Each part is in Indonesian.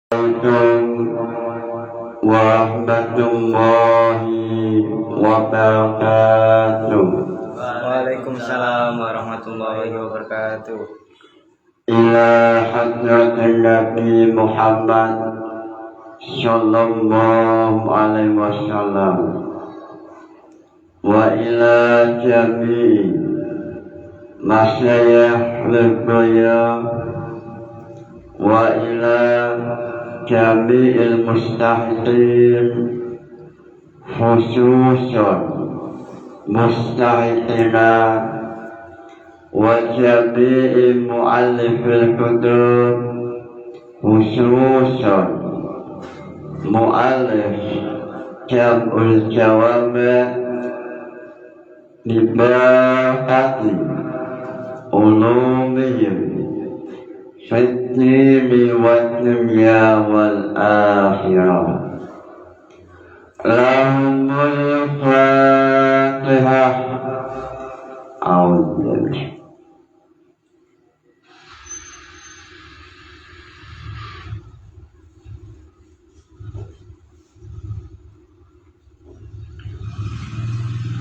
Warahmatullahi wabarakatuh. Waalaikumsalam warahmatullahi wabarakatuh. Ila hadratin Nabi Muhammad sallallahu alaihi wasallam wa ila jami'i masyayikh al-qiyam wa ila jami'il mustahiqin khususan mustahiqina wa jami'i mu'allifil kutub khususan mu'allif jam'ul jawami' libaqati ulumihim fitni wa dunya wal akhirah. Lahumul Fatihah. A'udzubillah.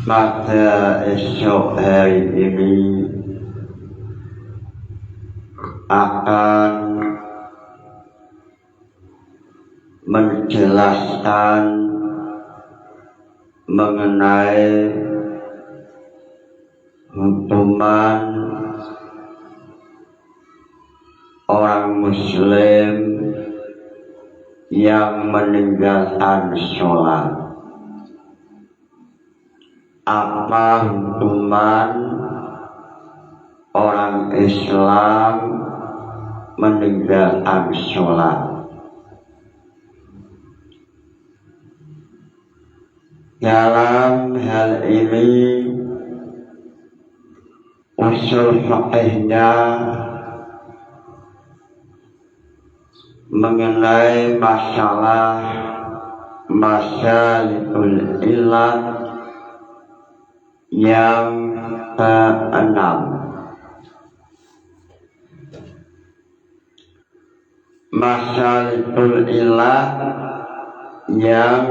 Pada esok hari ini akan menjelaskan mengenai hukuman orang muslim yang meninggalkan sholat. Apa hukuman orang Islam meninggalkan sholat? Dalam hal ini usul fiqhnya mengenai masalah masalikul ilat yang keenam. Masalikul ilat yang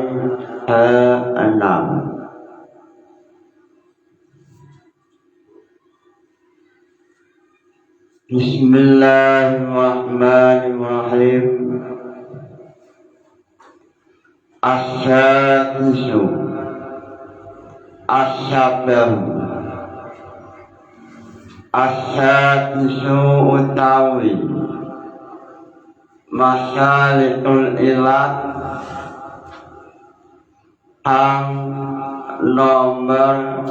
keenam. Bismillahirrahmanirrahim. As-sadisu as-sabahu. As-sadisu utawi masalikul ilat ang nomor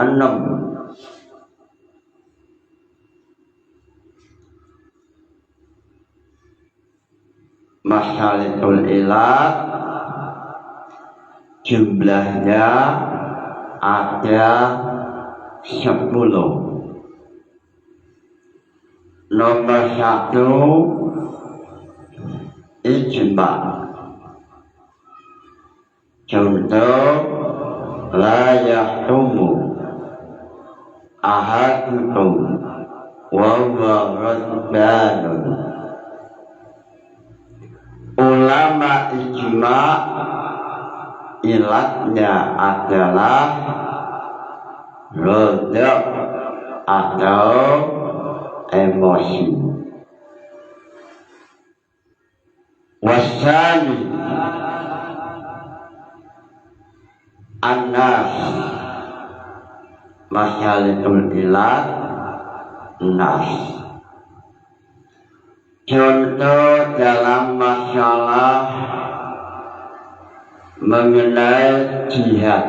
6. Masalikul ilat jumlahnya ada 10. Nomor 1 ijma. Contoh, la yahtumu ahadukum wa huwa ghadbanun. Ulama ijma ilatnya adalah ghadab atau emosi. Wasani Anas. Masalikul ilat nas. Contoh dalam masalah mengenai jihad.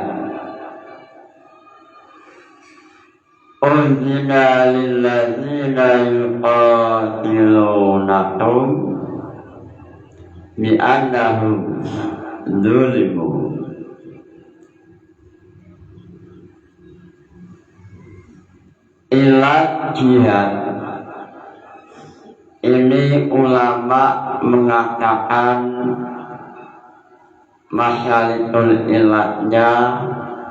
Unzina lilladzina yuqatilunakum bi'annahum zulimu. Ilat jihad ini ulama mengatakan masalikul ilatnya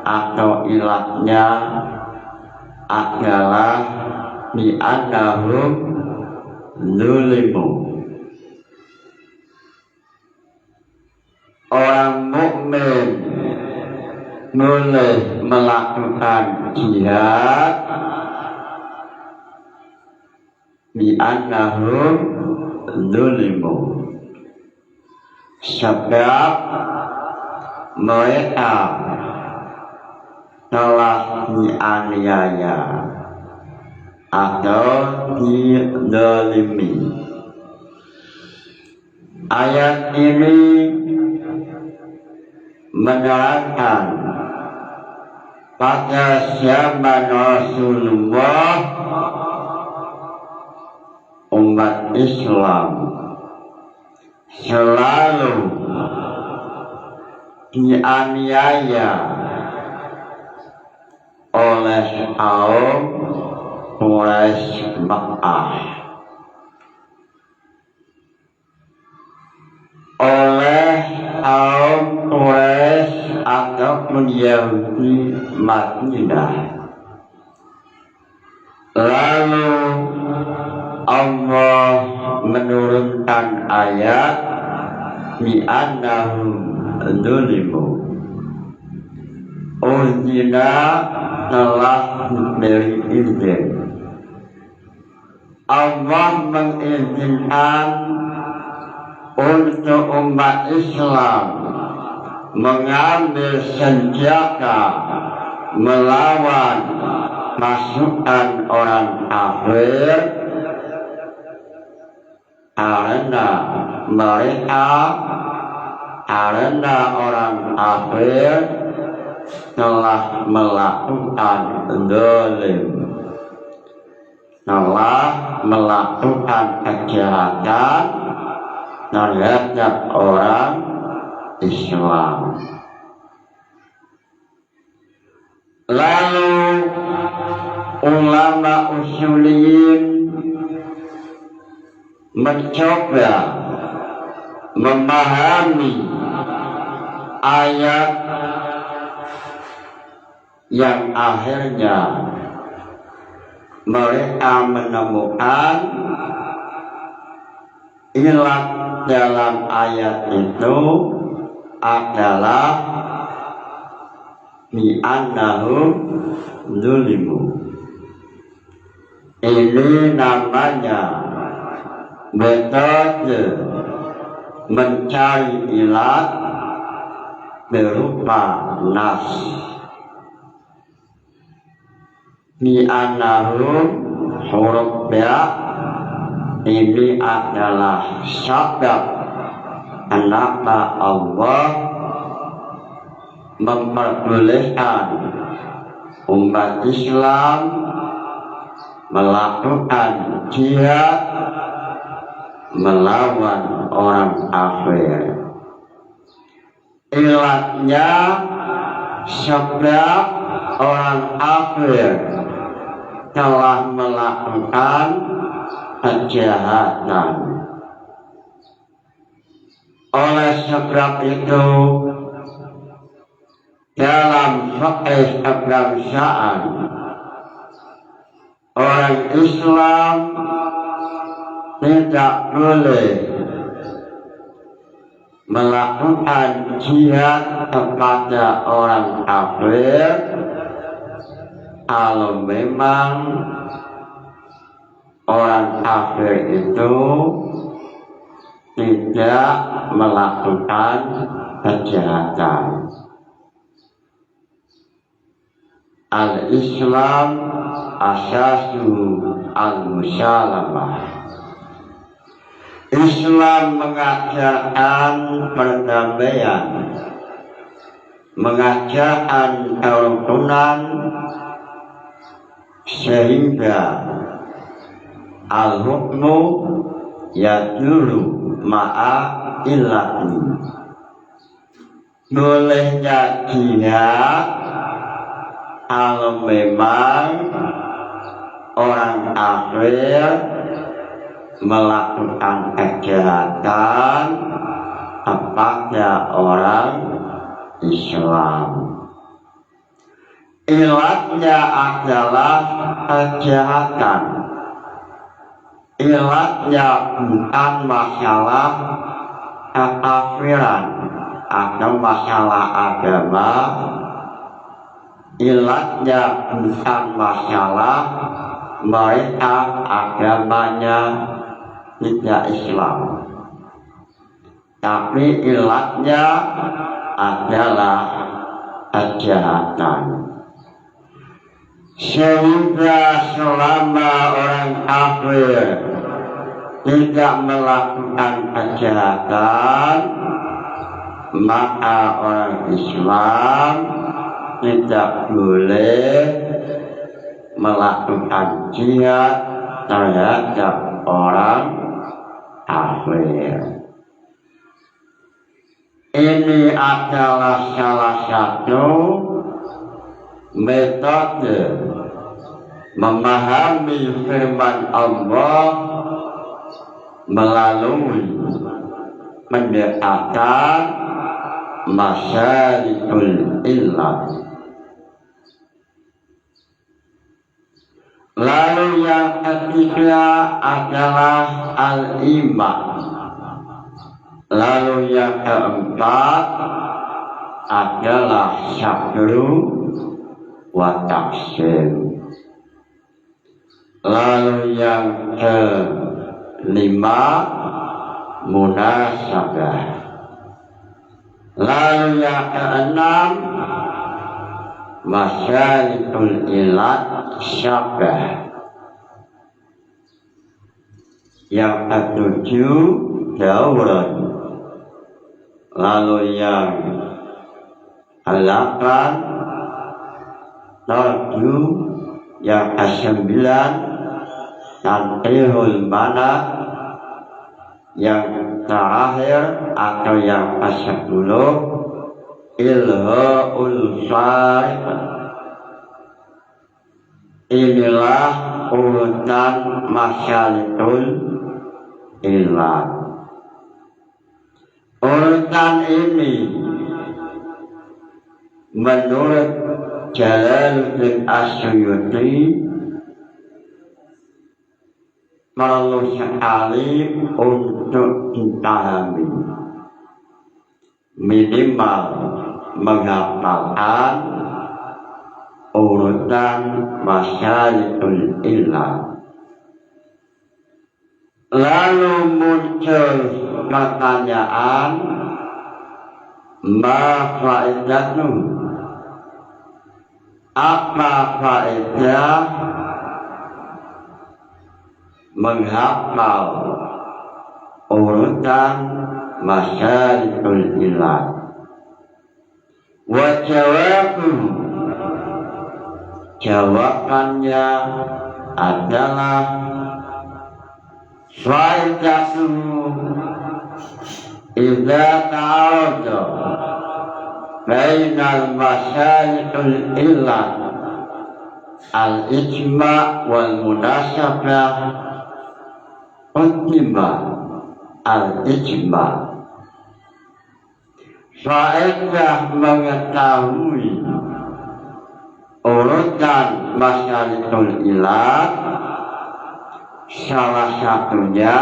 atau ilatnya adalah bi'annahum zulimu, orang mukmin boleh melakukan jihad di annahum zulimu, sebab mereka telah dianiaya atau dizalimi. Ayat ini menerangkan pada zaman Rasulullah umat Islam selalu dianiaya oleh kaum Quraisy Makkah, oleh kaum Quraisy ataupun Yahudi Madinah. Lalu Allah menurunkan ayat bi annahum zulimu, uzina telah diberi izin. Allah mengizinkan untuk umat Islam mengambil senjata melawan pasukan orang kafir karena orang kafir telah melakukan zalim, telah melakukan kejahatan terhadap orang Islam. Lalu ulama usuliyin mencoba memahami ayat yang akhirnya mereka menemukan ilat dalam ayat itu adalah bi annahum zulimu. Ini namanya metode mencari ilat berupa nas. Bi annahum huruf ya ini adalah sebab kenapa Allah memperbolehkan umat Islam melakukan jihad melawan orang kafir. Ilatnya sebab orang kafir telah melakukan kejahatan. Oleh sebab itu dalam fikih kebangsaan orang Islam tidak boleh melakukan jihad kepada orang kafir kalau memang orang kafir itu tidak melakukan kejahatan. Al-Islam asasu al-musyalamah. Islam mengajarkan perdamaian, mengajarkan kerukunan, sehingga al-hukmu yadulu ma'a illati. Bolehnya jihad kalau memang orang kafir melakukan kejahatan kepada orang Islam. Ilatnya adalah kejahatan. Ilatnya bukan masalah kekafiran atau masalah agama, ilatnya bukan masalah mereka agamanya tidak Islam, tapi ilatnya adalah kejahatan. Sehingga selama orang kafir tidak melakukan kejahatan, maka orang Islam tidak boleh melakukan jihad terhadap orang kafir. Ini adalah salah satu metode memahami firman Allah melalui pendekatan masyalikul illah. Lalu yang ketiga adalah al-iman. Lalu yang keempat adalah syakru wa taksim. Lalu yang kelima munasabah. Lalu yang keenam masyalikul ilat syabah. Yang ketujuh dauran. Lalu yang ke-8 tarju. Yang ke-9 tanqihul mana. Yang terakhir atau yang ke-10 ilhaul farid. Inilah urutan masyalikul ilah. Urutan ini menurut Jalaluddin As-Suyuti perlu sekali untuk dipahami, minimal menghafalkan urutan masyalikul ilah. Lalu muncul pertanyaan, ma faedahnya? Apa faedah menghafal urutan masyalikul ilah? Wa jawabannya adalah faedahnya idza ta'arada bainal masyalikul ilah al-ijma' wal munasabah qaddima al-ijma'. Faedah mengetahui urutan masyalikul ilah salah satunya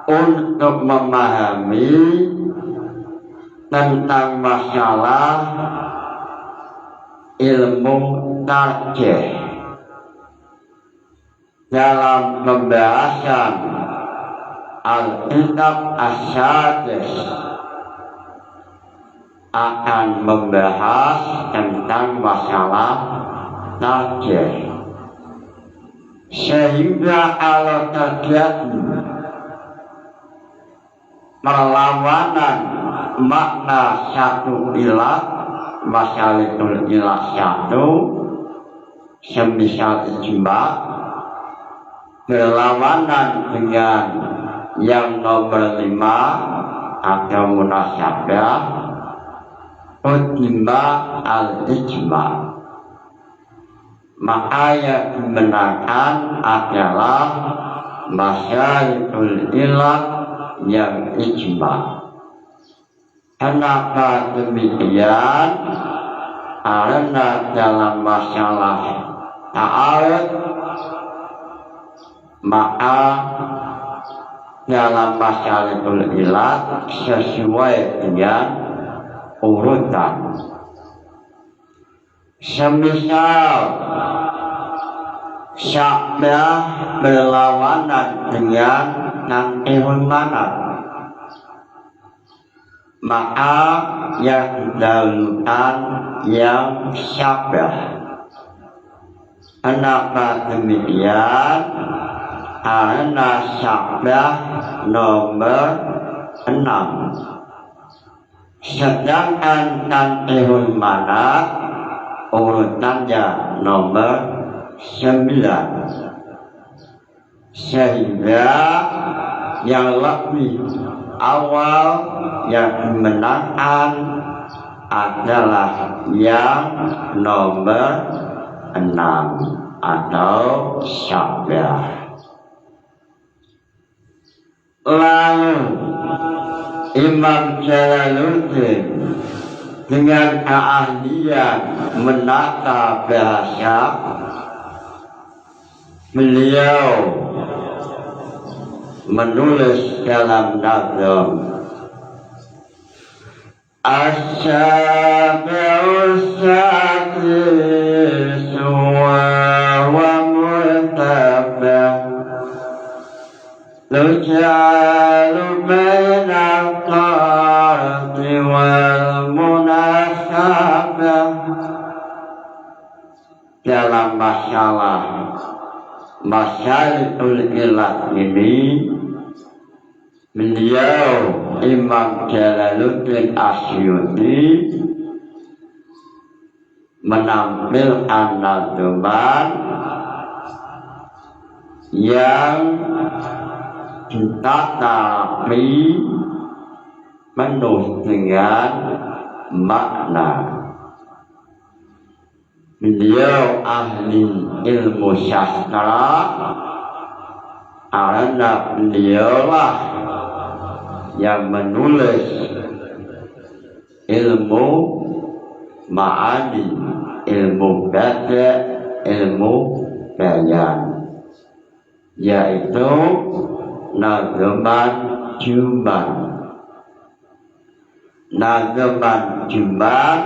untuk memahami tentang masalah ilmu tarjih dalam pembahasan Al-Kitab As-Sadis akan membahas tentang masalah tarjih. Sehingga kalau terjadi perlawanan makna satu ilah, masyalikul ilah satu, semisal ijma, berlawanan dengan yang nomor 5 atau munasabah, qaddima al-ijma. Maka yang dibenarkan adalah masyalikul ilah yang ijma. Kenapa demikian? Karena dalam masalah ta'arud maka dalam masyaratul ilat sesuai dengan urutan. Semisal sabda berlawanan dengan nantihun manat, maka yang dahulukan yang sabda. Kenapa demikian? Karena sabda nomor 6, sedangkan nantihun manat urutannya nomor 9, sehingga yang lebih awal yang dimenangkan adalah yang nomor 6 atau sabda. Lalu Imam Jalaluddin dengan keahlian menata bahasa, beliau menulis dalam nazam Asy-Syafi'us Sadis wa murtabah Lujalu bainal qarti wal munasabah. Dalam masalah Masyaratul ilat ini, beliau Imam Jalaluddin Asyuti menampilkan nazuman yang ditatapi penuh dengan makna. Beliau ahli ilmu sastra karena beliaulah yang menulis ilmu ma'ani, ilmu baca, ilmu bayan, yaitu nazaman Juman. Nazaman Juman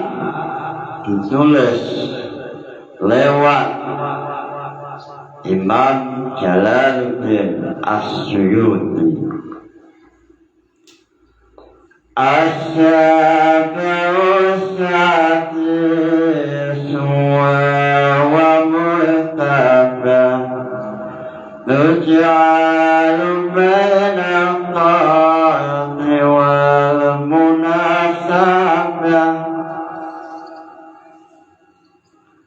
ditulis lewat Imam Jalaluddin Asyuti. Asy-Syafi'us Sadis wa murtabah Lujalu bainal qarti wal munasabah.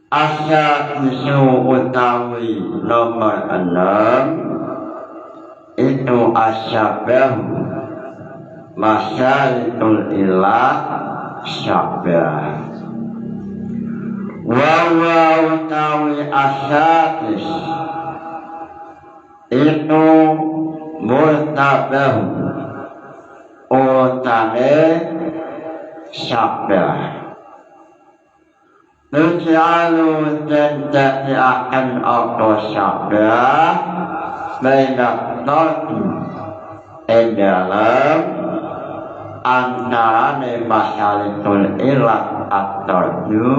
Asy-Syafi'u utawi nomor 6 itu asy-Syafi'u Masyaratul ilat sabda. Wa utawi asy-Sadis itu murtabah urutane sabda. Lujalu dan akan auto sabda bainat tadi dalam antara masyaratul ilat at-tarju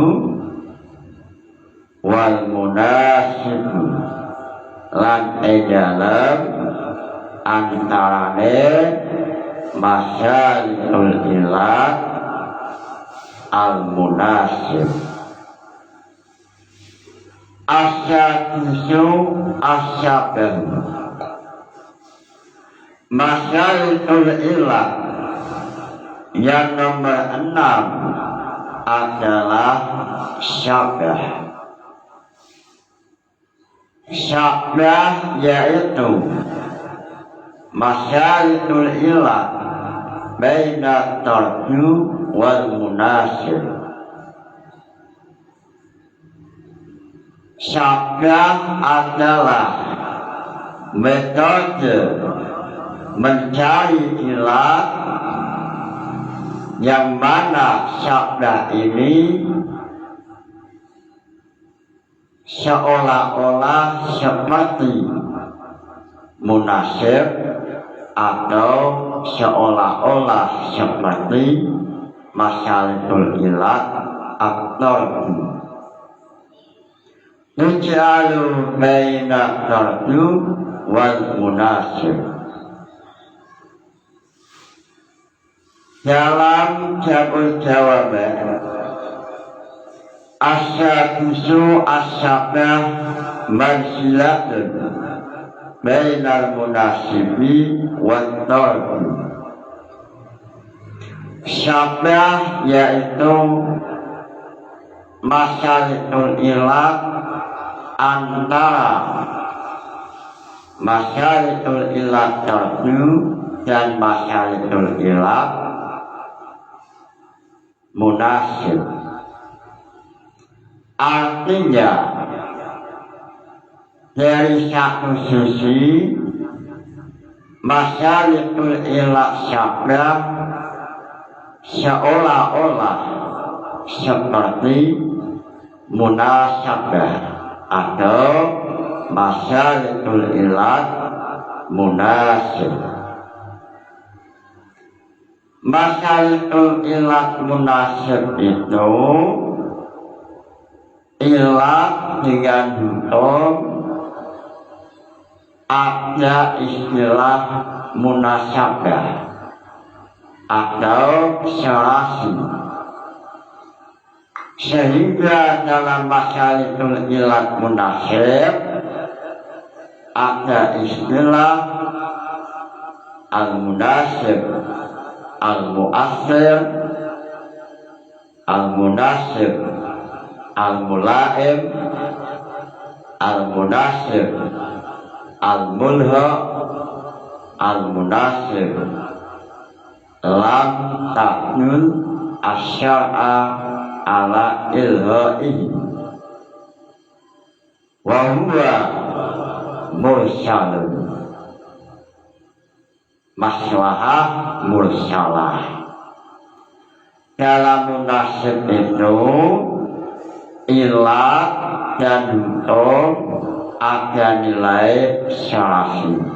wal munasib lan dalam antara masyaratul ilat al-munasib. Asy-Syafi'u asy-Syafi'u Masyaratul ilat yang nomor 6 adalah syabah. Syabah yaitu masyaratul ilat baina tarju wal munasib. Syabah adalah metode mencari ilat yang mana sabda ini seolah-olah seperti munasib atau seolah-olah seperti masyaratul ilat atau Nujalu baina tarju wal munasib. Dalam jawaban asyakusu asyabah mansilatun bainal munasibi wal tarju. Syabah yaitu masyaratul ilat antara masyaratul ilat tarju dan masyaratul ilat munasib. Artinya dari satu sisi masyaratul ilat syabah seolah-olah seperti munasabah atau masyaratul ilat munasib. Masyaratul ilat munasib itu ilat dengan hukum ada istilah munasabah atau serasi, sehingga dalam masyaratul ilat munasib ada istilah al-munasib, al-mu'assir, al-munasib, al-mulaim, al-munasib, al-mulha, al-munasib lam taknul asyara ala ilha'ihi wa huwa mursalun, maslahah mursalah. Dalam munasib itu ilat dan hukum ada nilai syar'i.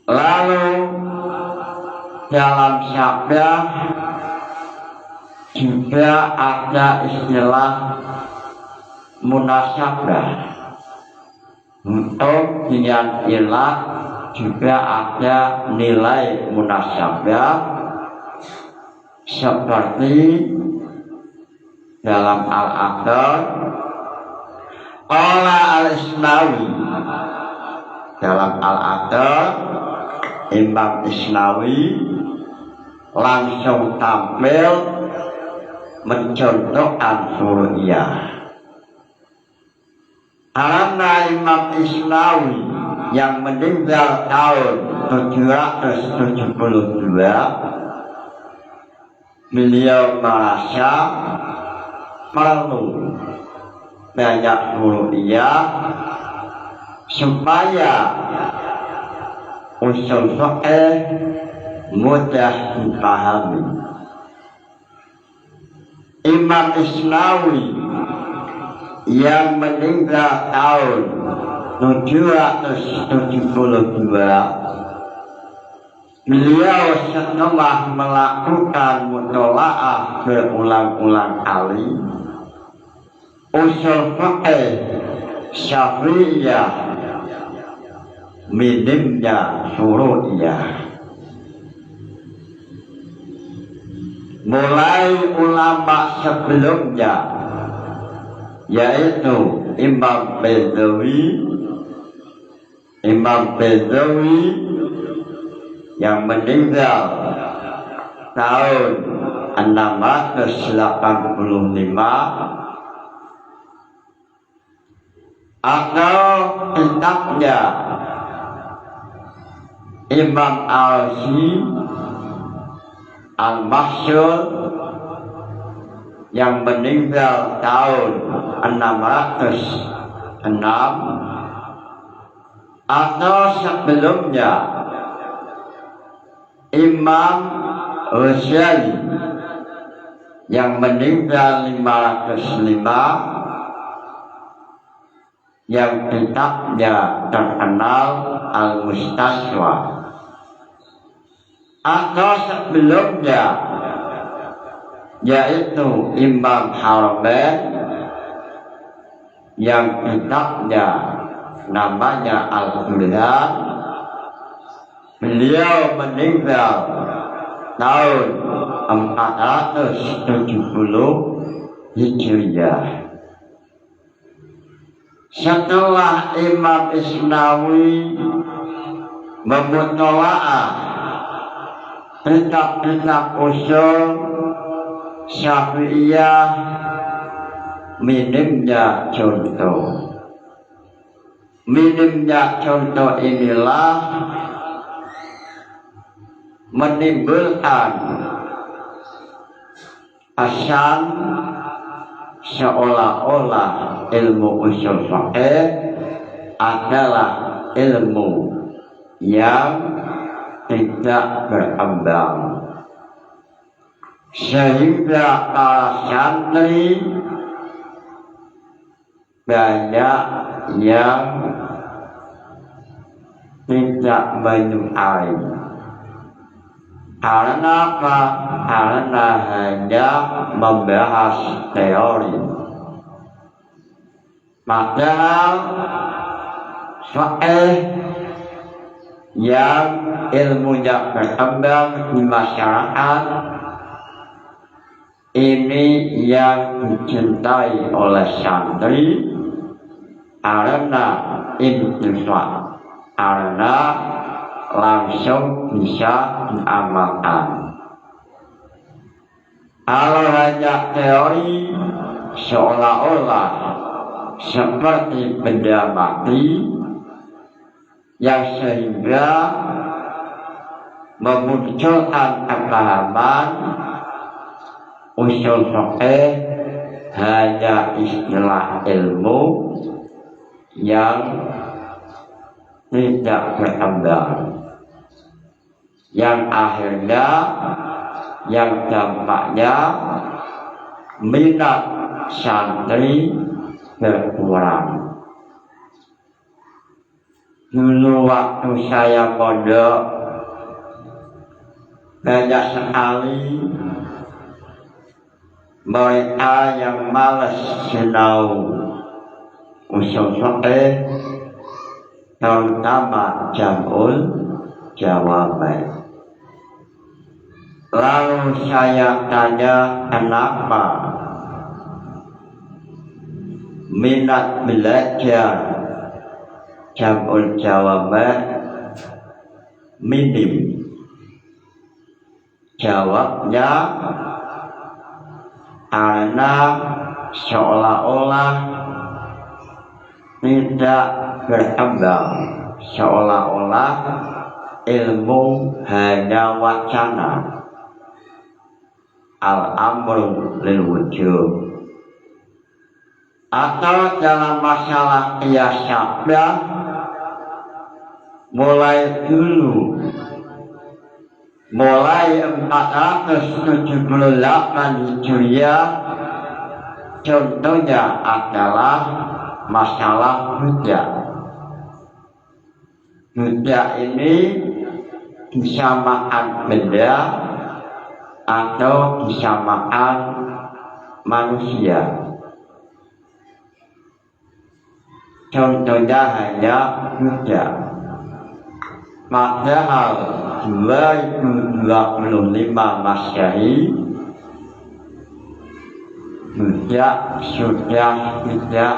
Lalu dalam syabdah juga ada istilah munasabah. Untuk dengan ilat juga ada nilai munasabah, seperti dalam Al-Aqdar qala al-Isnawi. Dalam Al-Aqdar Imam Isnawi langsung tampil mencontohkan furu'iyah. Karena Imam Isnawi yang meninggal tahun 772, beliau merasa perlu banyak furu'iyah supaya usul fiqh mudah dipahami. Imam Isnawi yang meninggal tahun 772, beliau setelah melakukan mutola'ah berulang-ulang kali usul fiqh Syafi'iyah, minimnya furu'iyah. Mulai ulama sebelumnya, yaitu Imam Bedawi yang meninggal tahun 685, atau kitabnya Imam Al-Zi Al-Mahsyur yang meninggal tahun 606, atau sebelumnya Imam Ghazali yang meninggal 505, yang kitabnya terkenal Al-Mustaswa, atau sebelumnya yaitu Imam Haramain yang kitabnya namanya Al-Buldan. Beliau meninggal tahun 470 Hijriah. Setelah Imam Isnawi memutolaah kitab-kitab usul Syafi'iyah, minimnya contoh inilah menimbulkan asan seolah-olah ilmu usul fiqh adalah ilmu yang tidak berkembang, sehingga para santri banyak yang tidak menyukai. Karena apa? Karena hanya membahas teori. Padahal fiqh yang ilmunya berkembang di masyarakat ini yang dicintai oleh santri karena intifak, karena langsung bisa diamalkan. Kalau hanya teori seolah-olah seperti benda mati, yang sehingga memunculkan kepahaman usul fiqh hanya istilah ilmu yang tidak berkembang, yang akhirnya yang dampaknya minat santri berkurang. Dulu waktu saya pondok banyak sekali mereka yang malas sinau usul fiqh, terutama jam'ul jawaban. Lalu saya tanya kenapa minat belajar jam'ul jawaban minim. Jawabnya karena seolah-olah tidak berkembang, seolah-olah ilmu hanya wacana, al-amru lil wujub. Atau dalam masalah qiyas syabah, mulai 478 Hijriah, contohnya adalah masalah hujjah. Hujjah ini disamakan benda atau disamakan manusia. Contohnya hanya hujjah. Padahal 2025 Masehi hujjah sudah tidak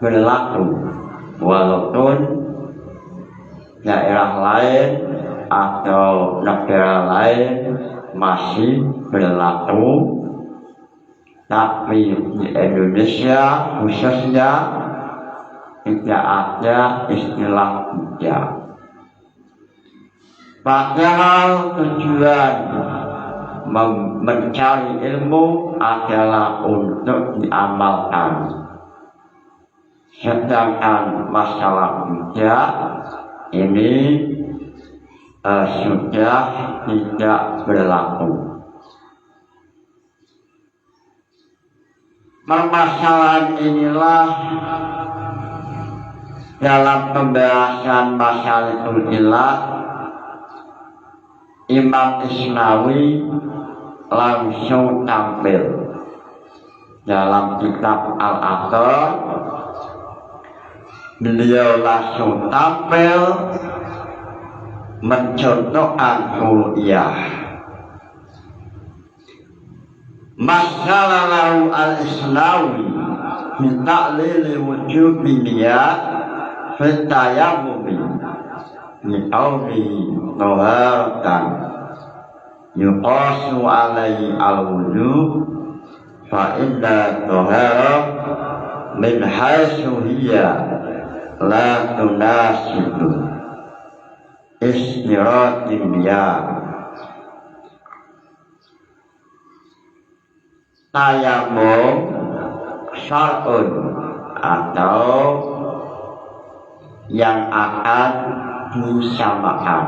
berlaku, walaupun daerah lain atau negara lain masih berlaku, tapi di Indonesia khususnya tidak ada istilah hujjah. Padahal tujuan mencari ilmu adalah untuk diamalkan. Sedangkan masalah hujjah ini sudah tidak berlaku. Permasalahan inilah dalam pembahasan Masalikul Ilat, Imam Isnawi langsung tampil dalam kitab Al-Aqal. Beliau langsung tampil mencontohkan ru'yah. Masalah lahu al-Isnawi min ta'lili wujubi niyat fi tayammumi min qawlihi taharatan yuqasu alaihi al-wujub fa inna taharah min haitsu hiya la tunasibu istiratin niyat. Tayammum syar'un atau yang akan disamakan.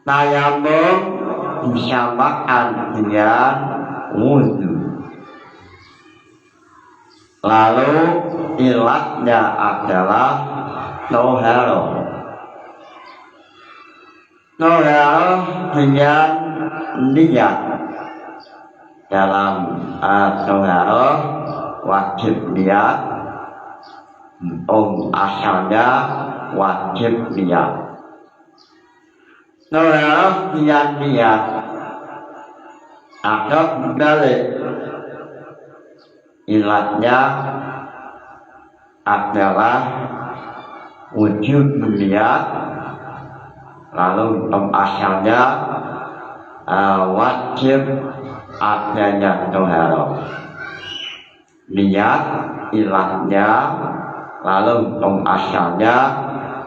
Tayammum disamakan dengan wudhu. Lalu ilatnya adalah toharoh. Toharoh dengan niat. Dalam toharoh wajib niat, asalnya wajib niat. Toharoh dengan niat atau balik, ilatnya adalah wujud niat, lalu asalnya wajib adanya toharoh. Niat ilatnya, lalu asalnya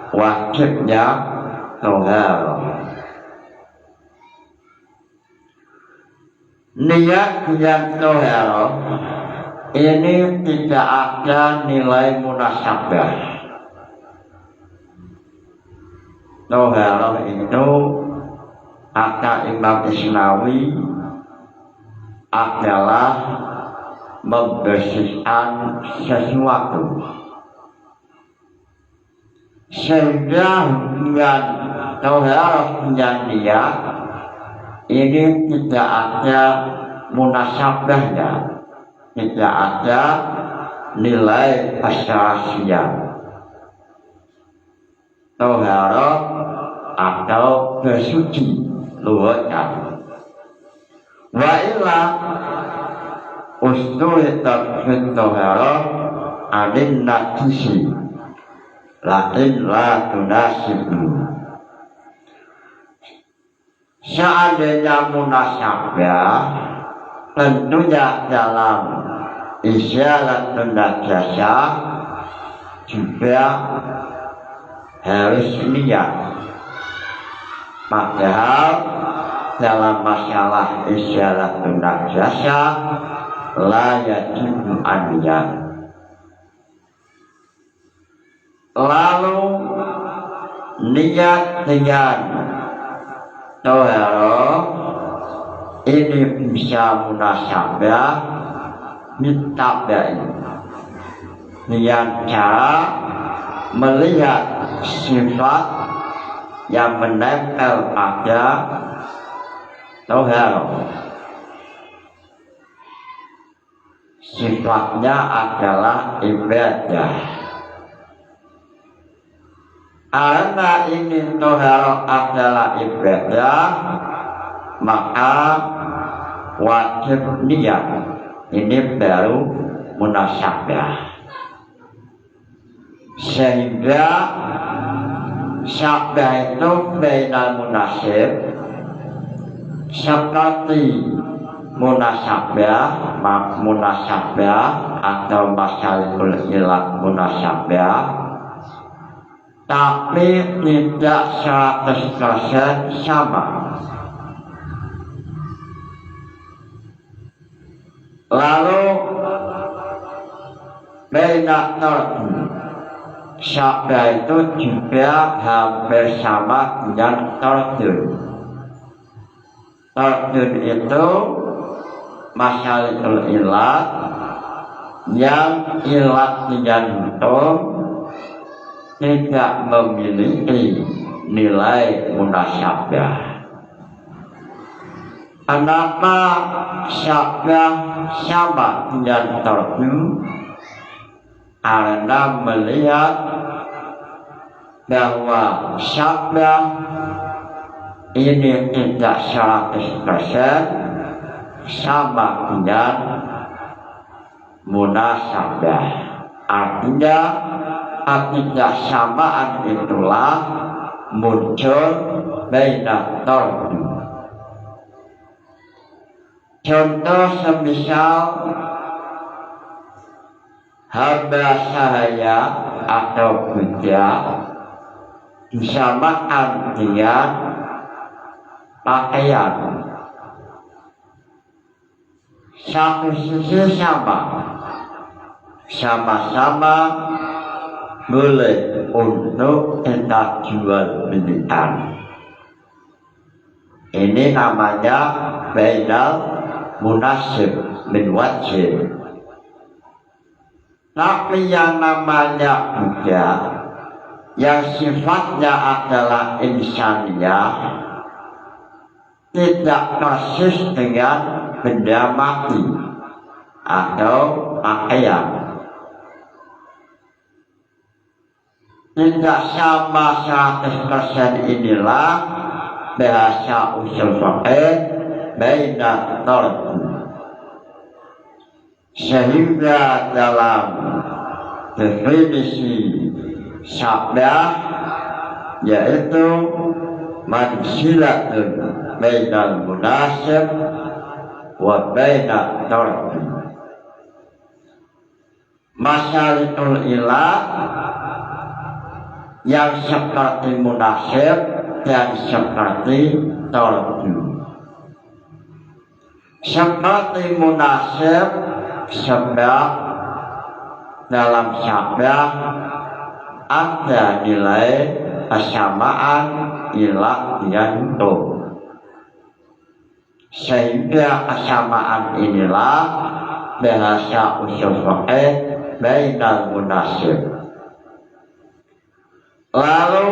wajibnya toharoh. Niat yang toharoh ini tidak ada nilai munasabah. Toharoh itu kata Imam Isnawi adalah membersihkan sesuatu, sehingga hubungan toharoh dengan niat ini tidak ada munasabahnya, tidak ada nilai asasian. Toharoh atau bersuci luwatan. Wa illa ustulitat fit toharoh adin najisi lakin la tunasibu. Seandainya munasabah, tentunya dalam isyaratun najasah juga harus niat. Padahal dalam masalah isyaratun najasah la yajibu an-niyat. Lalu niat dengan toharoh ini bisa munasabah mitabai dengan cara melihat sifat yang menempel pada toharoh. Sifatnya adalah ibadah. Karena ini toharoh adalah ibadah, maka wajib niat. Ini baru munasabah. Sehingga sabdah itu bainal munasib, seperti munasabah atau masalikul ilat munasabah, tapi tidak 100% sama. Lalu beda sabda itu juga hampir sama dengan tordun. Tordun itu masalikul ilat yang ilat dengan hukum tidak memiliki nilai munasyabah. Kenapa syabah sama dengan tarku? Karena melihat bahwa syabah ini tidak 100% sama dengan munasyabah. Artinya ketidaksamaan itulah muncul baina tarku. Contoh semisal hamba sahaya atau budak disamaan dengan pakaian. Satu sisi sama-sama boleh untuk kita jual belikan. Ini namanya bainal munasib min wajib. Tapi yang namanya budak yang sifatnya adalah insaniyah tidak persis dengan benda mati atau pakaian. Tidak sama 100% inilah bahasa usul fiqh baina tarku. Sehingga dalam definisi syabah yaitu manzilatun bainal munasib wa baina tarku. Masyaritul ilah yang seperti munasib dan seperti tarku. Seperti munasib sebab dalam syabah ada nilai kesamaan ilah dan tu. Sehingga kesamaan inilah bahasa usul fiqh bainal munasib. Lalu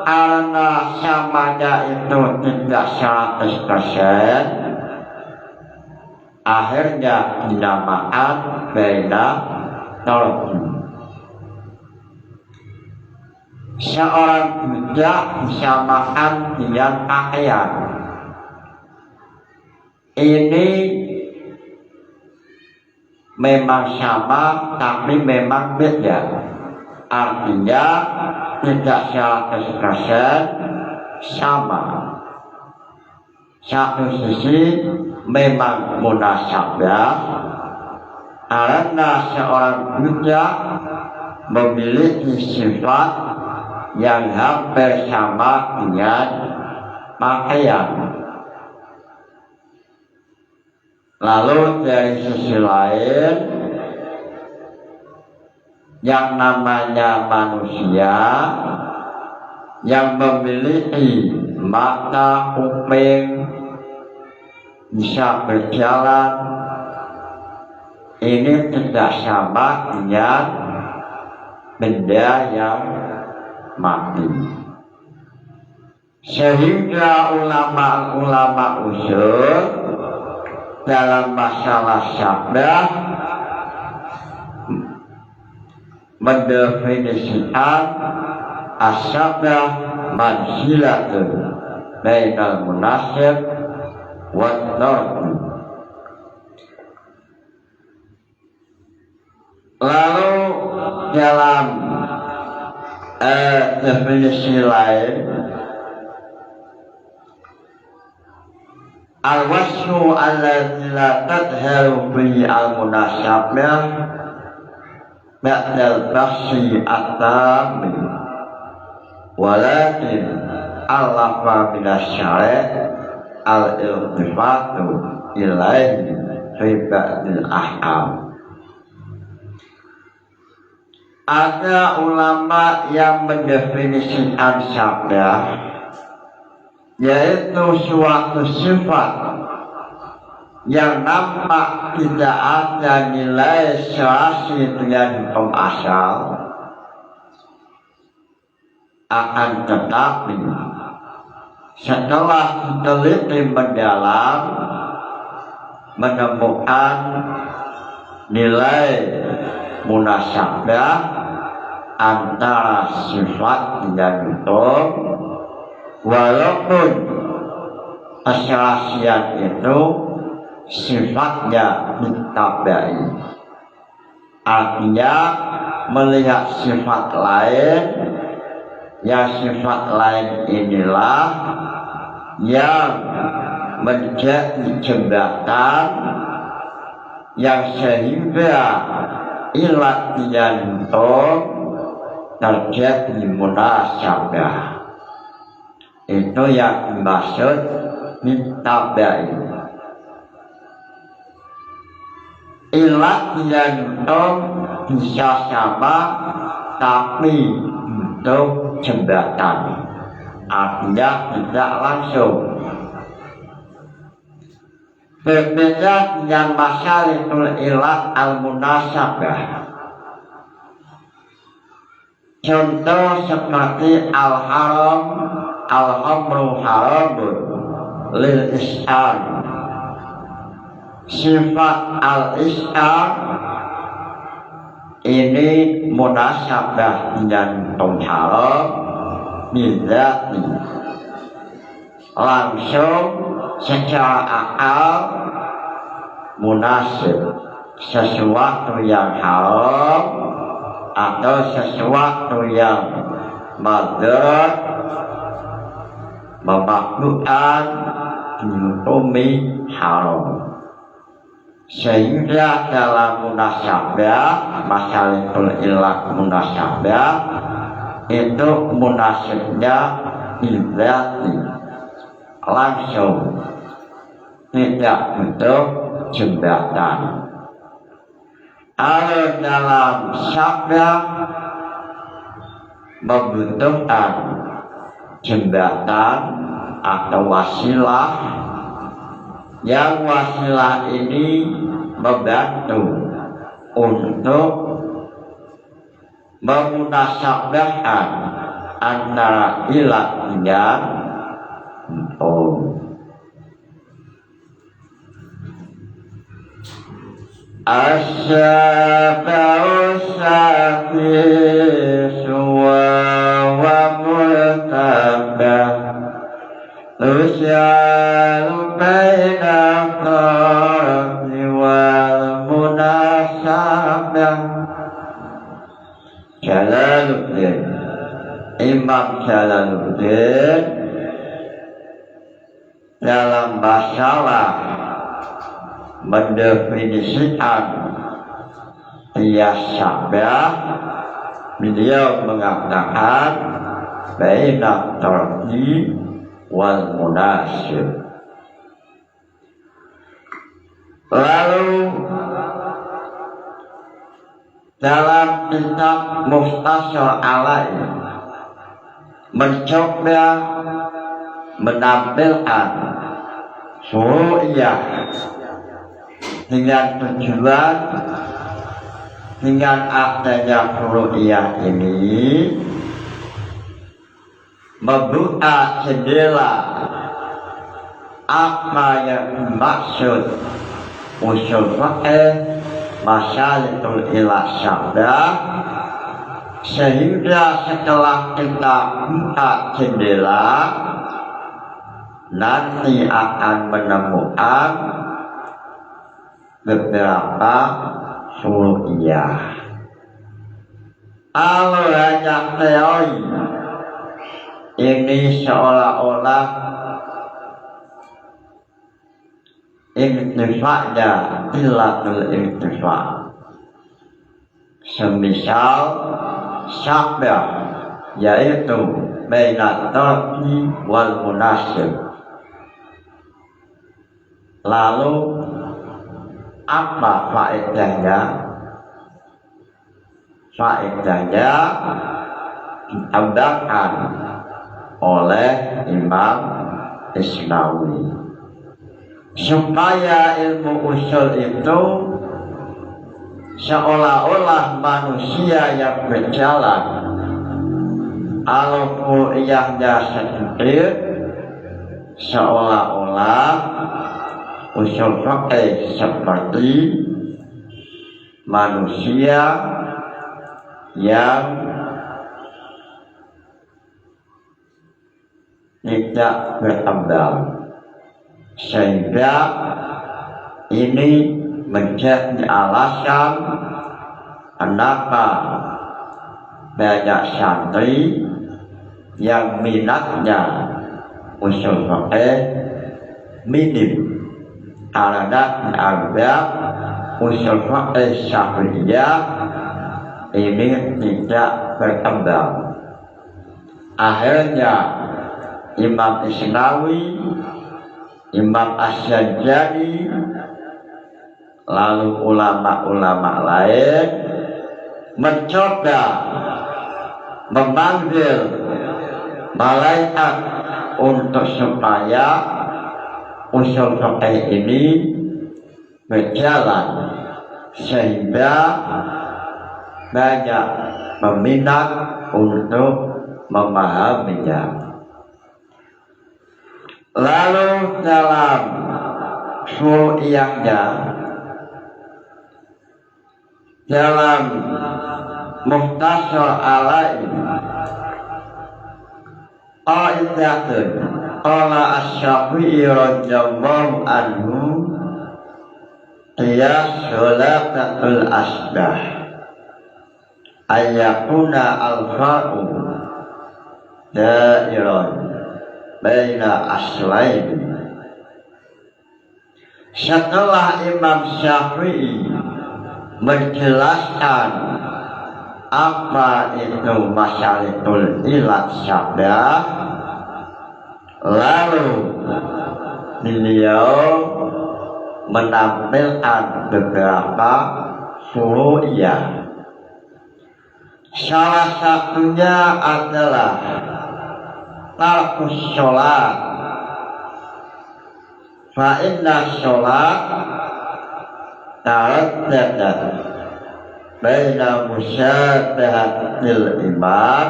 karena samanya itu tidak 100%, akhirnya dinamakan baina tarku. Seorang budak disamakan dengan pakaian. Ini memang sama tapi memang beda. Artinya tidak 100% sama. Satu sisi memang munasyabah karena seorang budak memiliki sifat yang hampir sama dengan pakaian. Lalu dari sisi lain yang namanya manusia yang memiliki mata, kuping, bisa berjalan, ini tidak sama dengan benda yang mati. Sehingga ulama-ulama usul dalam masalah syabah mendefinisikan asyabah manzilatun bainal munasib wa tarku. Lalu dalam definisi lain, al-wasfu alladzi la tadharu bihi al-munasyabah ba'dal bahsi at-tammi walakin al-lafa minasyari' al-iltifatu ilaihi fi ba'dil ahkam. Ada ulama yang mendefinisikan syabah yaitu suatu sifat yang nampak tidak ada nilai serasi dengan hukum asal, akan tetapi setelah teliti mendalam menemukan nilai munasabah antara sifat dan hukum, walaupun keserasian itu sifatnya ditabai, artinya melihat sifat lain, yang sifat lain inilah yang menjadi jembatan yang sehingga ilat yantum terjadi munasabah. Itu yang dimaksud ditabai. Ilat yantum bisa sama tapi untuk jembatan, artinya tidak langsung. Berbeda dengan masalahul ilat al-munasabah. Contoh seperti al-haram, al-hamru haramun lil is'an. Sifat al-is'an ini munasabah dengan haram bizati, langsung secara akal munasib, sesuatu yang haram atau sesuatu yang madar memaklukan dihukumi haram. Sehingga dalam munasabah, masalahul ilah munasabah itu munasibnya bizati, langsung, tidak butuh jembatan. Kalau dalam sabda membutuhkan jembatan atau wasilah, yang wasilah ini membantu untuk memunasabahkan antara ilat dengan asyabau syafi'u wa multabah usyalu baina qarni wal munasabah. Jalaluddin, Imam Jalaluddin dalam masalah mendefinisikan qiyas syabah, beliau mengatakan baina tarji wal munasib. Lalu dalam kitab Mukhtasar Alaih mencoba menampilkan suru'iyah dengan tujuan dengan adanya suru'iyah ini membuka jendela apa yang dimaksud usul fiqh masalahul ilah syabdah, sehingga setelah kita buka jendela nanti akan menemukan beberapa suru'iyah. Kalau hanya teori ini seolah-olah intifaknya ilatul intifak. Semisal syabah yaitu baina tarki wal munasib. Lalu apa faedahnya? Faedahnya ditambahkan oleh Imam Isnawi supaya ilmu usul itu seolah-olah manusia yang berjalan al-fu'iyahnya sedikit seolah-olah usul fikih seperti manusia yang tidak berkembang, sehingga ini menjadi alasan kenapa banyak santri yang minatnya usul fikih minim, karena dianggap usul fikih Syafi'iyah ini tidak berkembang. Akhirnya Imam Isnawi, Imam Asy-Syadzali, lalu ulama-ulama lain mencoba memanggil malaikat untuk supaya usul fikih ini berjalan, sehingga banyak peminat untuk memahaminya. Lalu dalam fu'iyahnya, dalam Mukhtasar Alain, qaidatun qala asy-Syafi'i radhiyallahu anhu qiyas salatatul asbah ayyakuna al-fa'u da'iran baina aslain. Setelah Imam Syafi'i menjelaskan apa itu masyaratul ilat syabdah, lalu beliau menampilkan beberapa fu'iyah. Salah satunya adalah tarkus sholat. Fa inna sholat taraddadat baina musyabahatil iman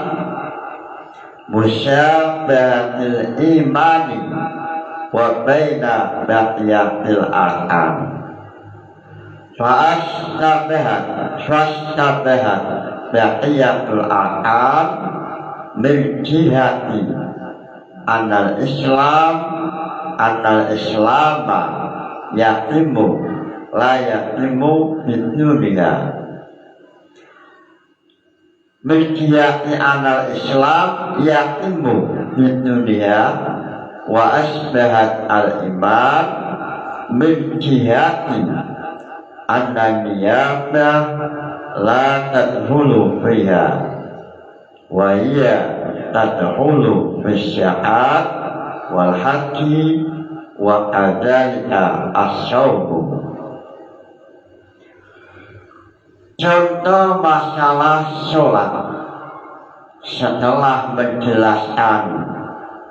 imani wa baina baqiyatil arkan. Fastabahat baqiyatul arkan min jihati anal islama yatimu la yatimu bidunia. Min jihati anal islam yatimu bidunia wa asbahat al iman min jihati an-niyabah la tadkhulu fiha wa hiya tadkhulu fi syahat wal haji wa kadzalika as-shawm. Contoh masalah sholat, setelah menjelaskan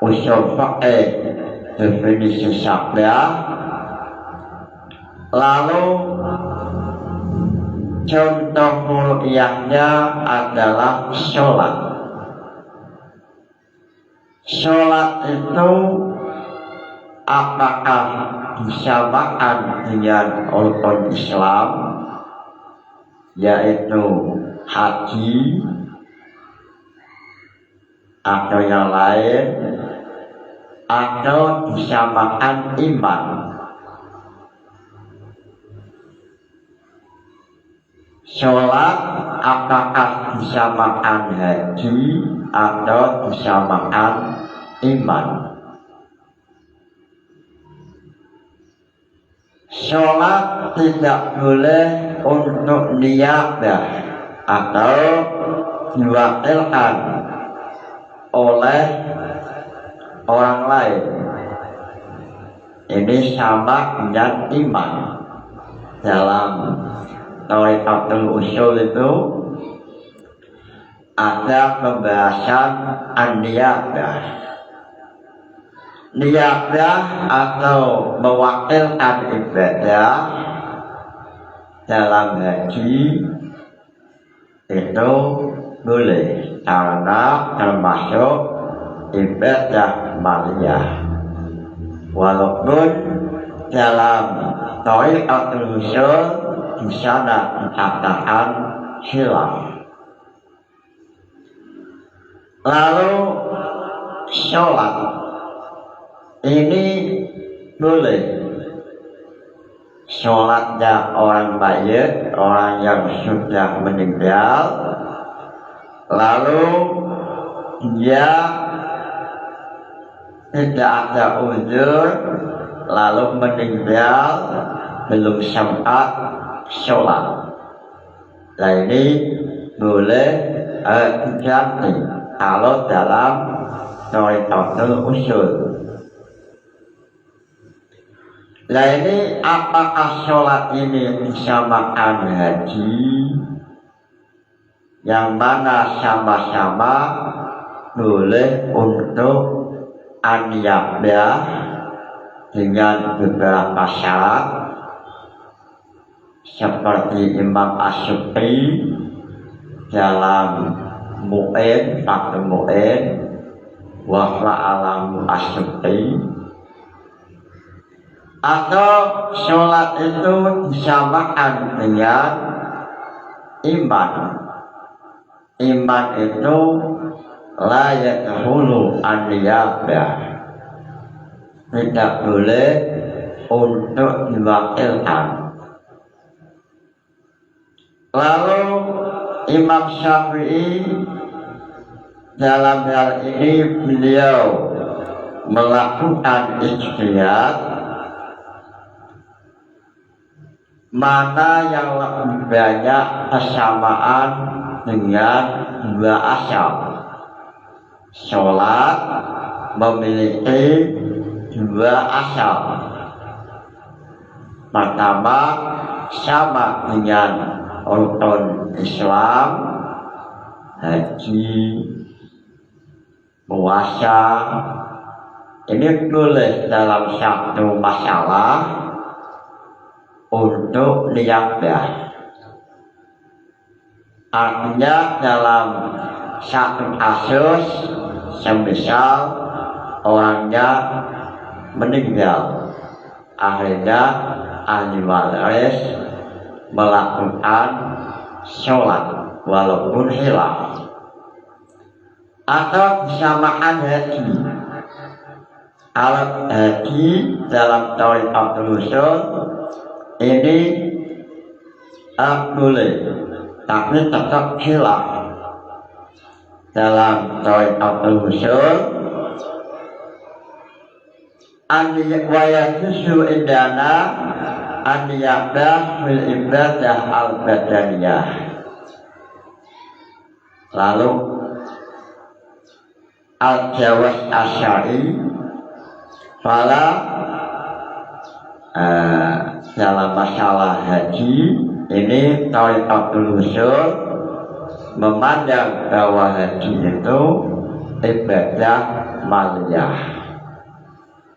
usul fikih definisi syabdah, lalu contoh fu'iyahnya adalah sholat. Sholat itu apakah disamakan dengan rukun Islam, yaitu haji atau yang lain, atau disamakan iman? Sholat apakah disamakan haji atau disamakan iman? Sholat tidak boleh untuk niyabah atau diwakilkan oleh orang lain. Ini sama dengan iman. Dalam Thariqatul Ushul itu ada pembahasan an-niyabah. Niyabah atau mewakilkan ibadah dalam haji itu boleh, karena termasuk ibadah maliyah. Walaupun dalam thariqatul usul di sana dikatakan hilal. Lalu sholat ini boleh. Sholatnya orang mayit, orang yang sudah meninggal, lalu dia tidak ada uzur, lalu meninggal belum sempat sholat. Nah ini boleh diganti kalau dalam thariqatul usul. Nah ini apakah sholat ini bisa makan haji? Yang mana sama-sama boleh untuk an-niyabah dengan beberapa syarat seperti Imam As-Sufri dalam Mu'in, Fakta Mu'in wa fa'alamu As-Sufri. Atau sholat itu disamakan dengan iman. Iman itu la yadkhulu an-niyabah, tidak boleh untuk diwakilkan. Lalu Imam Syafi'i dalam hal ini beliau melakukan ijtihad mana yang lebih banyak kesamaan dengan dua asal. Sholat memiliki dua asal. Pertama, sama dengan rukun Islam, haji, puasa. Ini boleh dalam satu masalah untuk niyabah. Artinya dalam satu kasus, semisal orangnya meninggal, akhirnya ahli waris melakukan sholat walaupun hilal. Atau disamakan haji. Alat haji dalam thariqatul usul ini boleh, tapi tetap hilal. Dalam thariqatul usul wa yajuzu indana an-niyabah fil ibadah al-badaniyah. Lalu al-jawaz asyari fala dalam masalah haji ini thariqatul usul memandang bahwa haji itu ibadah maliyah.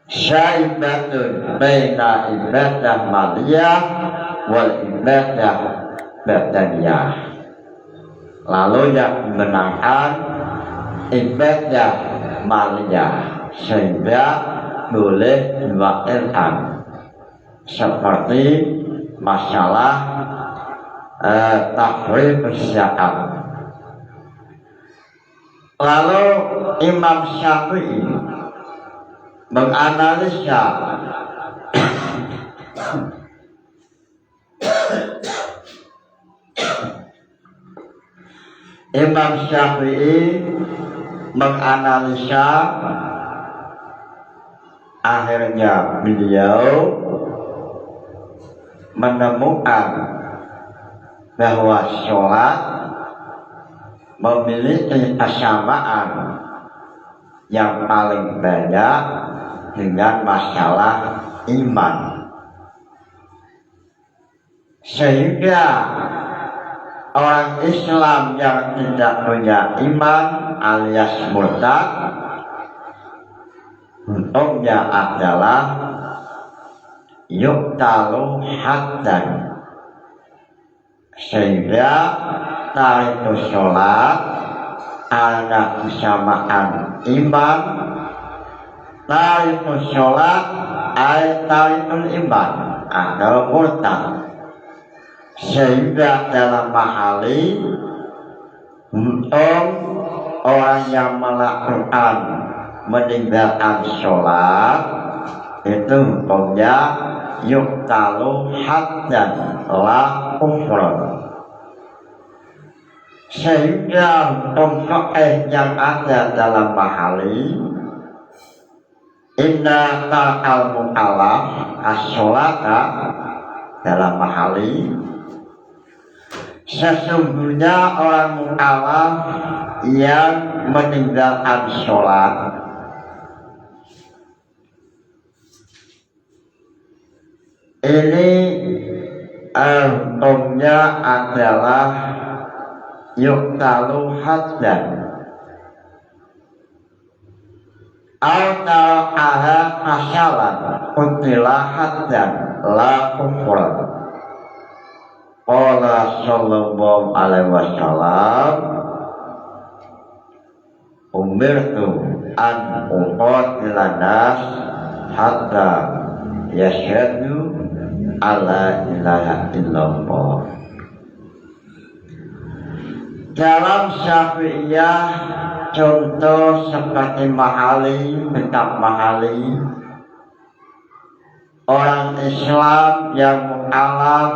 Syaibatun baina ibadah maliyah wal ibadah badaniyah. Lalu yang dimenangkan ibadah maliyah sehingga boleh diwakilkan seperti masalah tahrim zakat. Lalu Imam Syafi'i menganalisa Imam Syafi'i menganalisa, akhirnya beliau menemukan bahwa sholat memiliki kesamaan yang paling banyak dengan masalah iman, sehingga orang Islam yang tidak punya iman alias murtad hukumnya adalah yuktalu haddan, sehingga tariku sholat ada kesamaan iman. Tarikul sholat ay tarikul iman atau murtad, sehingga dalam mahali untuk orang yang melakukan meninggalkan sholat itu hukumnya yuktalu haddan la kufran, sehingga hukum yang ada dalam mahali inna ta'al mukallaf as-sholata dalam mahali, sesungguhnya orang mukallaf yang meninggalkan sholat ini hukumnya adalah yuktalu haddan al-ta'aha asyalan utilah haddan la kufran. Qala sallallahu alaihi wasallam umirtu an uqatilan nas hatta yashhadu alla ilaha illallah. Dalam Syafi'iyah contoh seperti mahali, tetap mahali, orang Islam yang mukallaf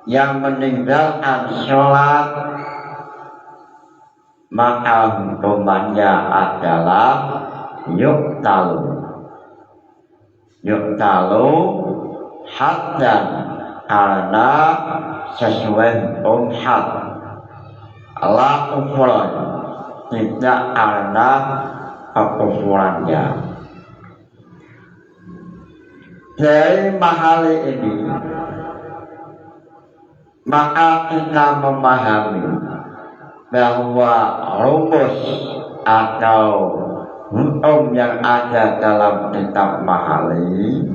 yang meninggalkan sholat, maka hukumannya adalah yuktalu haddan, karena sesuai hukum had, la kufran, tidak karena kekufurannya. Dari mahali ini maka kita memahami bahwa rumus atau hukum yang ada dalam kitab mahali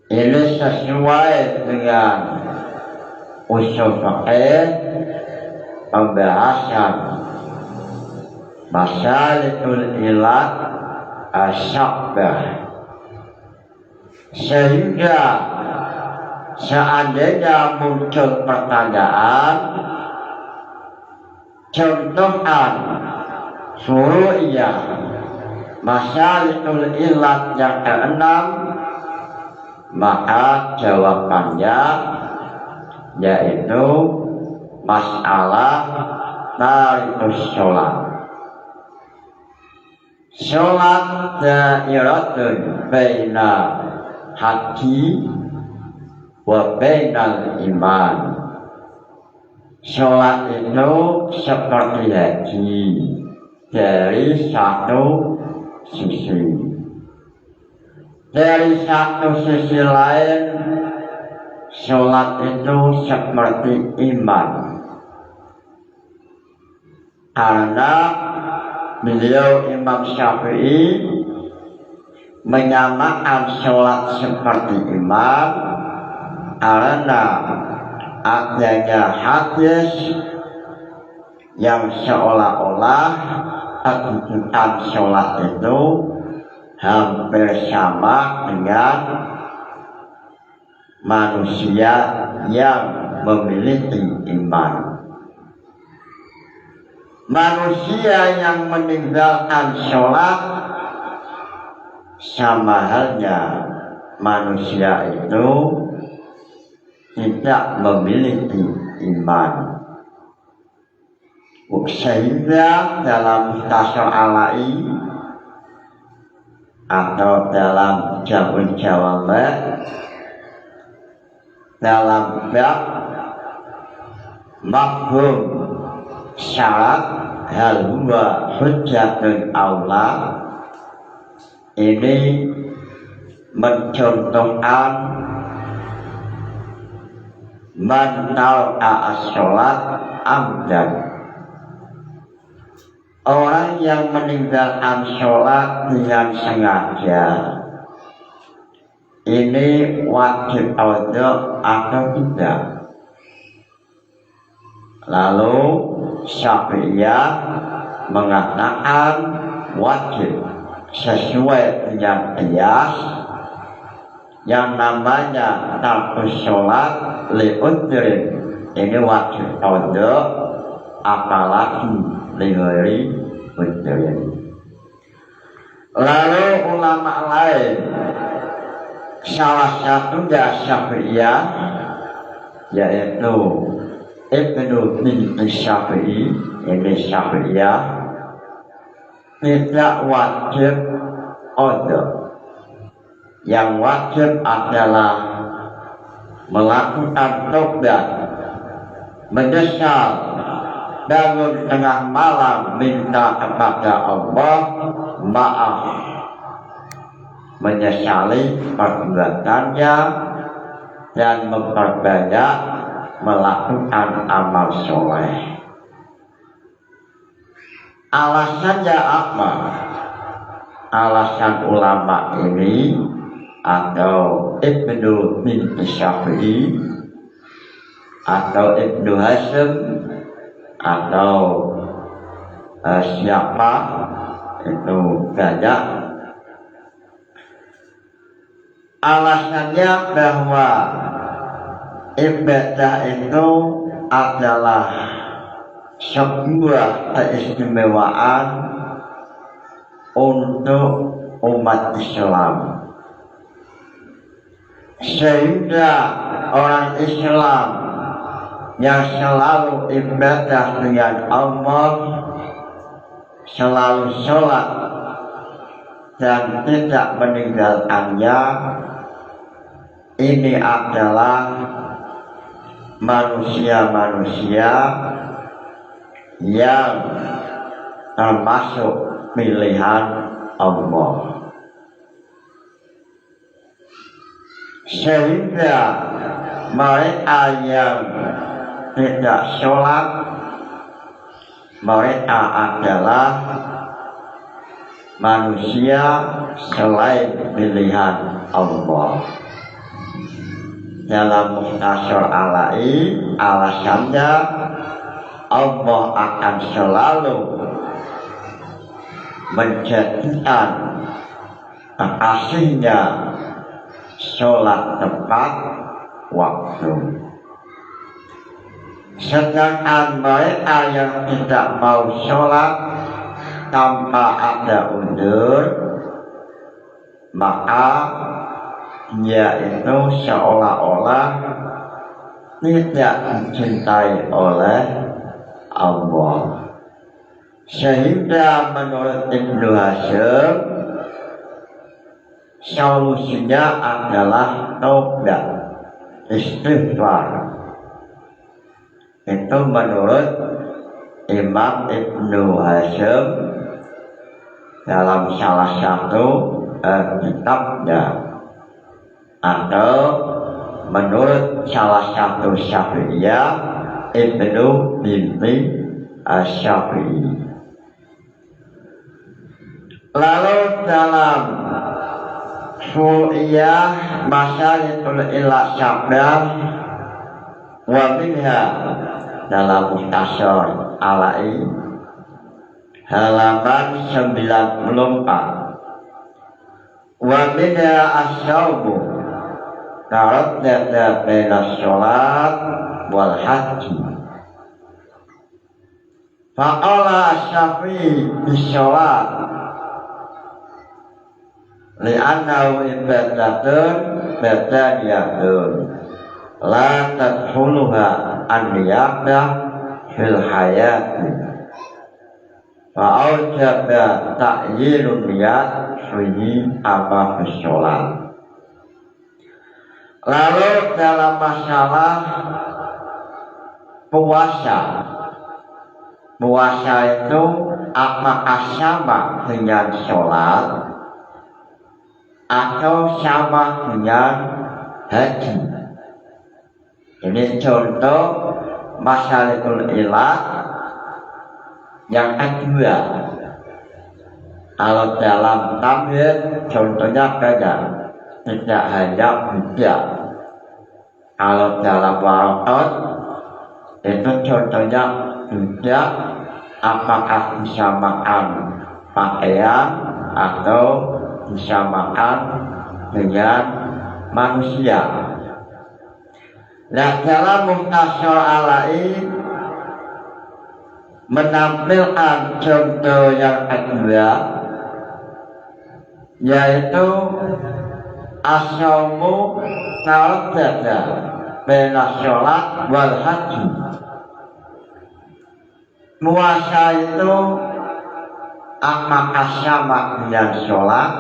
ini sesuai dengan usul fiqh, pembahasan masalikul ilat asyabah, sehingga seandainya muncul pertanyaan contohan furu'iyah masalikul ilat yang keenam, maka jawabannya yaitu masalah tarikus sholat. Sholat dairatun baina hati wa bainal iman. Sholat itu seperti haji dari satu sisi, dari satu sisi lain sholat itu seperti iman, karena beliau Imam Syafi'i menyamakan sholat seperti iman karena adanya hadis yang seolah-olah kedudukan sholat itu hampir sama dengan manusia yang memiliki iman. Manusia yang meninggalkan sholat sama halnya manusia itu tidak memiliki iman. Sehingga dalam taso'alai atau dalam jawab jawaban dalam bab mafhum syarat hal huwa hujjatun aula ini mencontohkan man talqa as-sholat amdan, orang yang meninggalkan sholat dengan sengaja ini wajib qada atau tidak. Lalu Syafi'iyah mengatakan wajib sesuai dengan qiyas yang namanya tarkus sholat li'udrin, ini wajib qada, apalagi li'uri udrin. Lalu ulama lain, salah satunya Syafi'iyah, yaitu Ibnu binti Syafi'i, ini Syafi'iyah, tidak wajib qada. Yang wajib adalah melakukan taubat, menyesal, bangun tengah malam minta kepada Allah maaf, menyesali perbuatannya dan memperbanyak melakukan amal soleh. Alasannya apa? Alasan ulama ini atau Ibnu binti Syafi'i atau Ibnu Hasyim atau siapa itu banyak. Alasannya bahwa ibadah itu adalah sebuah keistimewaan untuk umat Islam, sehingga orang Islam yang selalu ibadah dengan Allah, selalu sholat dan tidak meninggalkannya, ini adalah manusia-manusia yang termasuk pilihan Allah. Sehingga mereka yang tidak sholat, mereka adalah manusia selain pilihan Allah. Dalam Mukhtasar Alai, alasannya Allah akan selalu menjadikan kekasihnya sholat tepat waktu. Sedangkan mereka yang tidak mau sholat tanpa ada uzur, maka dia itu seolah-olah tidak dicintai oleh Allah. Sehingga menurut Ibnu Hasyim, solusinya adalah taubat, istighfar. Itu menurut Imam Ibnu Hasyim dalam salah satu kitabnya, atau menurut salah satu Syafi'iyah, Ibnu binti Syafi'i. Lalu dalam Fu'iyah Masyaritul Ilah Syabdah wa minha, dalam Mukhtasar Alai halaman 94, wa minha asyaubu taraddada baina sholat wal haji. Faqala Syafi'i bisholat li'annahu ibadatun badaniyatun la tadkhuluha an-niyabah fil hayati, fa'aujaba ta'yilun niyat fihi apa bisholat. Lalu dalam masalah puasa, puasa itu apakah sama dengan sholat atau sama dengan haji? Ini contoh Masyaritul Ilah yang kedua. Kalau dalam tamhid contohnya banyak, tidak hanya hujjah. Kalau dalam warakat Itu contohnya juga apakah bisa makan pakaian atau bisa makan dengan manusia. Nah, dalam muhtasar ala'i menampilkan contoh yang kedua, yaitu asyamu tawadada bena sholat wal haji. Puasa itu apakah sama dengan sholat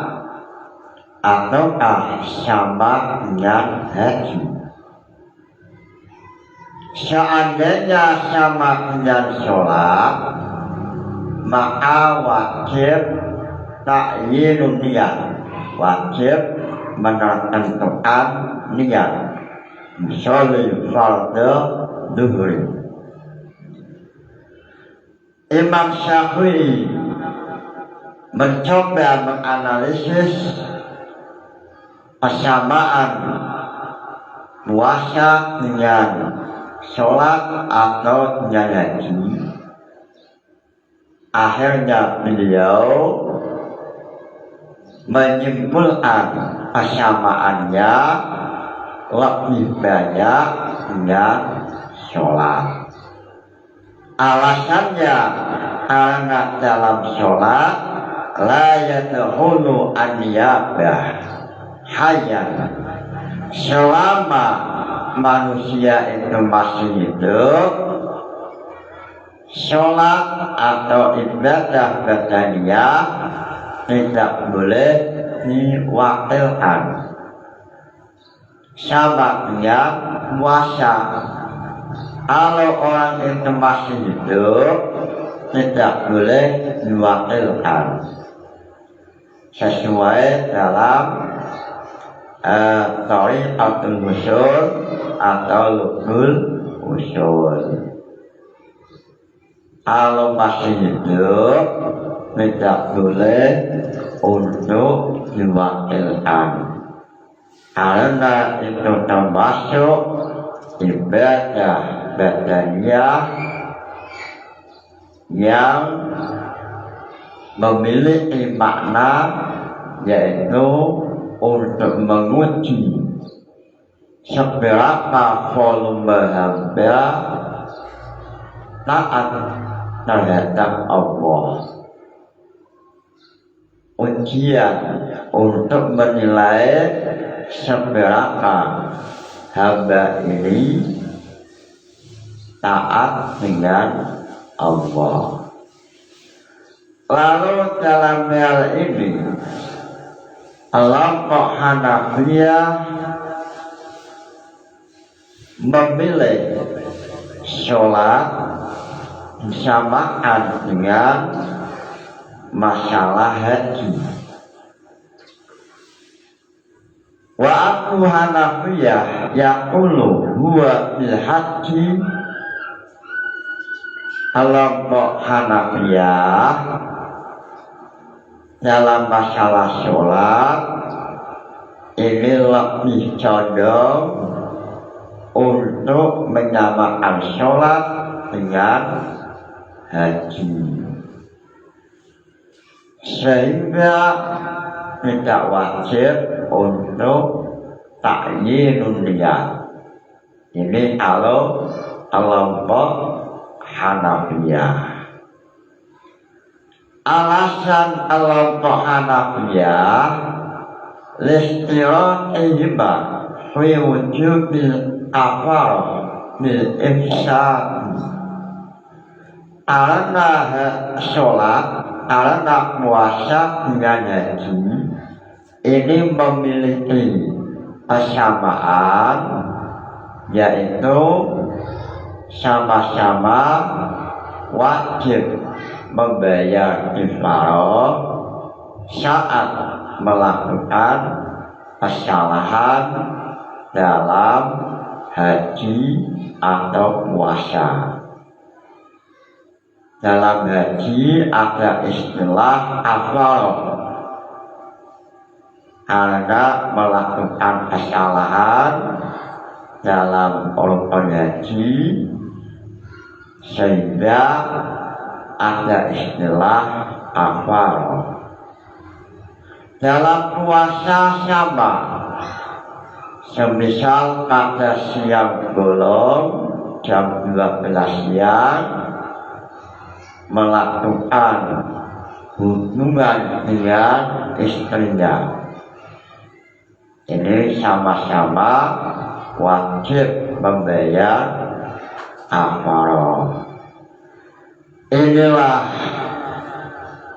ataukah sama dengan haji? Seandainya sama dengan sholat, maka wajib ta'yinun niat, wajib menentukan niat sholli fardhu zuhri. Imam Syafi'i mencoba menganalisis persamaan puasa dengan sholat atau dengan haji. Akhirnya beliau menyimpulkan persamaannya lebih banyak dengan sholat. Alasannya karena dalam sholat la yadkhulu an-niyabah hayyan. Selama manusia itu masih hidup, sholat atau ibadah badaniyah tidak boleh diwakilkan. Sama dengan puasa, kalau orang itu masih hidup tidak boleh diwakilkan sesuai dalam thariqatul usul atau lubul usul. Kalau masih hidup tidak boleh untuk diwakilkan, karena itu termasuk ibadah badaniyah yang memiliki makna, yaitu untuk menguji seberapa volume hamba taat terhadap Allah. Ujian untuk menilai seberapa hamba ini taat dengan Allah. Lalu dalam hal ini kelompok Hanafiyah memilih sholat disamakan dengan masalah haji. Wa aku Hanafiyah yaqulu huwa bil haji. Kelompok Hanafiyah dalam masalah sholat ini lebih condong untuk menyamakan sholat dengan haji, sehingga tidak wajib untuk ta'yinun niyat. Ini kalau kelompok Hanafiyah. Alasan kelompok Hanafiyah listira'ihima fi wujubil kafar bil ihsan. Karena sholat, karena puasa dengan haji ini memiliki kesamaan, yaitu sama-sama wajib membayar kifarah saat melakukan kesalahan dalam haji atau puasa. Dalam haji ada istilah kafarah karena melakukan kesalahan dalam rukun haji sehingga ada istilah kafaroh. Dalam puasa sama, semisal pada siang bolong jam 12 siang melakukan hubungan dengan istrinya, ini sama-sama wajib membayar kafaroh. Inilah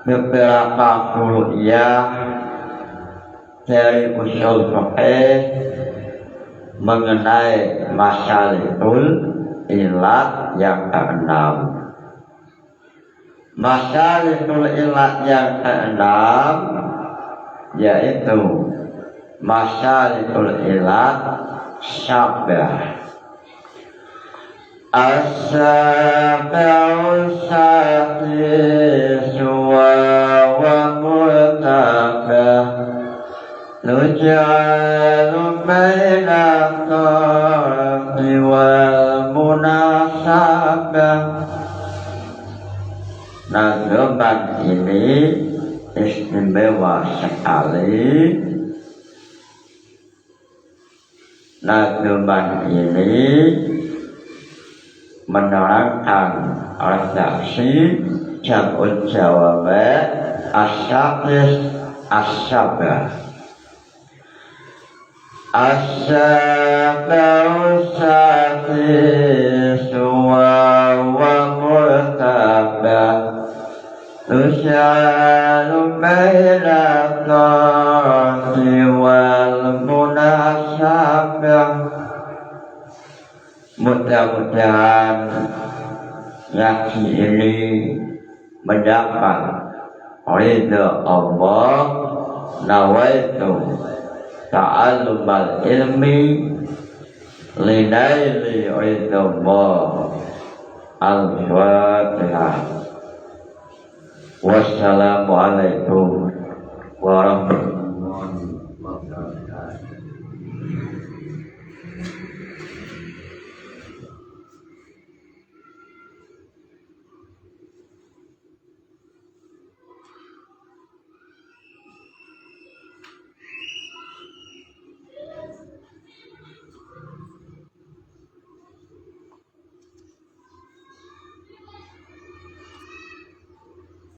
beberapa kuliah dari usul fikih mengenai masalahul ilat yang keenam. Masalahul ilat yang keenam yaitu masalahul ilat syabah. As-sab'u sadisu wa mutabah Nujalu baina tarfi wal munasabah. Nazaman ini istimewa sekali. Nazaman ini menerangkan redaksi jam'ul jawab as-sadis as-sabah. As-sab'u sadisu wa mutabah Nujalu baina tarfi wal munasabah. Mudah-mudahan ngaji ini mendapat ridha Allah. Nawaitu ta'allumal ilmi linaili ridha Allah. Al-Fatihah. Wassalamualaikum warahmatullahi